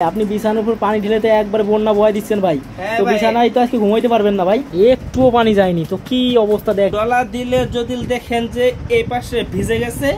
আপনি বিছানার উপর পানি ঢেলেতে একবার বন্যা বয় দিচ্ছেন ভাই। তো বিছানায় তো আজকে ঘুমাইতে পারবেন না ভাই, একটুও পানি যায়নি তো কি অবস্থা দেখ। ডলা দিলে যদি দেখেন যে এই পাশে ভিজে গেছে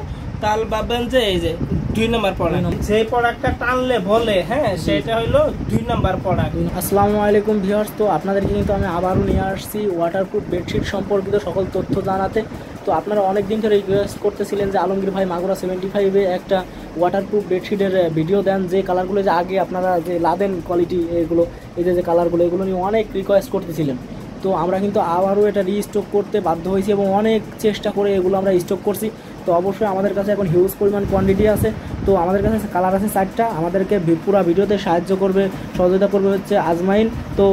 তাহলে ভাববেন যে এই যে 2 নাম্বার প্রোডাক্ট, যে প্রোডাক্টটা টানলে বলে হ্যাঁ সেটা হলো 2 নাম্বার প্রোডাক্ট। আসসালামু আলাইকুম ভিউয়ার্স, তো আপনাদেরকে কিন্তু আমি আবারও নিয়ে আসছি ওয়াটারপ্রুফ বেডশিট সম্পর্কিত সকল তথ্য জানাতে। তো আপনারা অনেক দিন ধরে রিকোয়েস্ট করতেছিলেন যে আলমগীর ভাই মাগুরা 75-এ একটা ওয়াটারপ্রুফ বেডশিটের ভিডিও দেন, যে কালারগুলো যে আগে আপনারা যে লাদেন কোয়ালিটি এগুলো, এই যে কালারগুলো এগুলো নিয়ে অনেক রিকোয়েস্ট করতেছিলেন। তো আমরা কিন্তু আবারও এটা রিস্টক করতে বাধ্য হয়েছি এবং অনেক চেষ্টা করে এগুলো আমরা স্টক করছি। তো অবশ্যই আমাদের কাছে এখন হিউজ পরিমাণ কোয়ান্টিটি আছে। তো আমাদের কাছে কালার আছে 4টা। আমাদেরকে পুরো ভিডিওতে সাহায্য করবে, সহযোগিতা করবে হচ্ছে আজমাইন। তো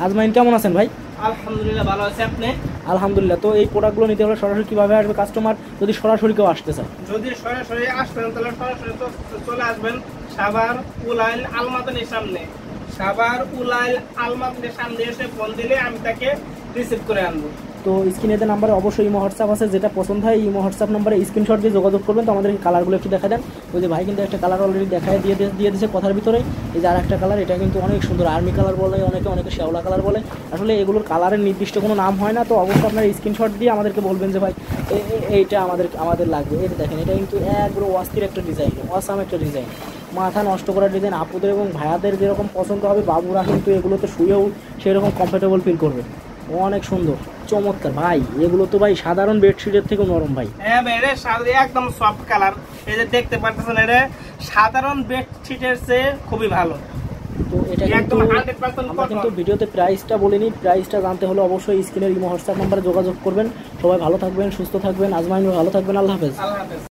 আজমাইন কেমন আছেন ভাই? আলহামদুলিল্লাহ ভালো আছি, আপনি? আলহামদুলিল্লাহ। তো এই প্রোডাক্টগুলো নিতে হলে সরাসরি কীভাবে আসবে কাস্টমার, যদি সরাসরি কেউ আসতে চায়? যদি সরাসরি আসবেন তাহলে সরাসরি তো চলে আসবেন সাভার উলাইল আলমাদানির সামনে। সাভার উলাইল আলমাদানির সামনে এসে ফোন দিলে আমি তাকে রিসিভ করে আনবো। তো স্ক্রিনেতে নাম্বারে অবশ্যই ইমো হোয়াটসঅ্যাপ আছে, যেটা পছন্দ হয় ইমো হোয়াটসঅ্যাপ নাম্বারে স্ক্রিনশট দিয়ে যোগাযোগ করবেন। তো আমাদের কালারগুলো একটু দেখা দেন। ওই যে ভাই কিন্তু একটা কালার অলরেডি দেখায় দিয়ে দিয়েছে কথার ভিতরে। এই যে আর একটা কালার, এটা কিন্তু অনেক সুন্দর, আর্মি কালার বলে অনেকে শ্যাওলা কালার বলে। আসলে এগুলোর কালারের নির্দিষ্ট কোনো নাম হয় না। তো অবশ্যই আপনার স্ক্রিনশট দিয়ে আমাদেরকে বলবেন যে ভাই এইটা আমাদের লাগবে। এই দেখেন, এটা কিন্তু একবারে অস্থির একটা ডিজাইন, অসাম একটা ডিজাইন, মাথা নষ্ট করার ডিজাইন। আপুদের এবং ভাইয়াদের যেরকম পছন্দ হবে, বাবুরা কিন্তু এগুলোতে শুয়েও সেরকম কমফোর্টেবল ফিল করবে। অনেক সুন্দর, চমৎকার ভাই। এগুলো তো ভাই সাধারণ বেডশিটের থেকেও নরম ভাই। হ্যাঁ ভাই, এটা একদম সফট কালার। এই যে দেখতে পাচ্ছেন, এটা সাধারণ বেডশিটের চেয়ে খুবই ভালো। তো এটা কিন্তু আমরা কিন্তু ভিডিওতে প্রাইসটা বলিনি। প্রাইসটা জানতে হলে অবশ্যই স্ক্রিনের ইমো হোয়াটসঅ্যাপ নাম্বারে যোগাযোগ করবেন। সবাই ভালো থাকবেন, সুস্থ থাকবেন, আজমাইন ভালো থাকবেন। আল্লাহ হাফেজ।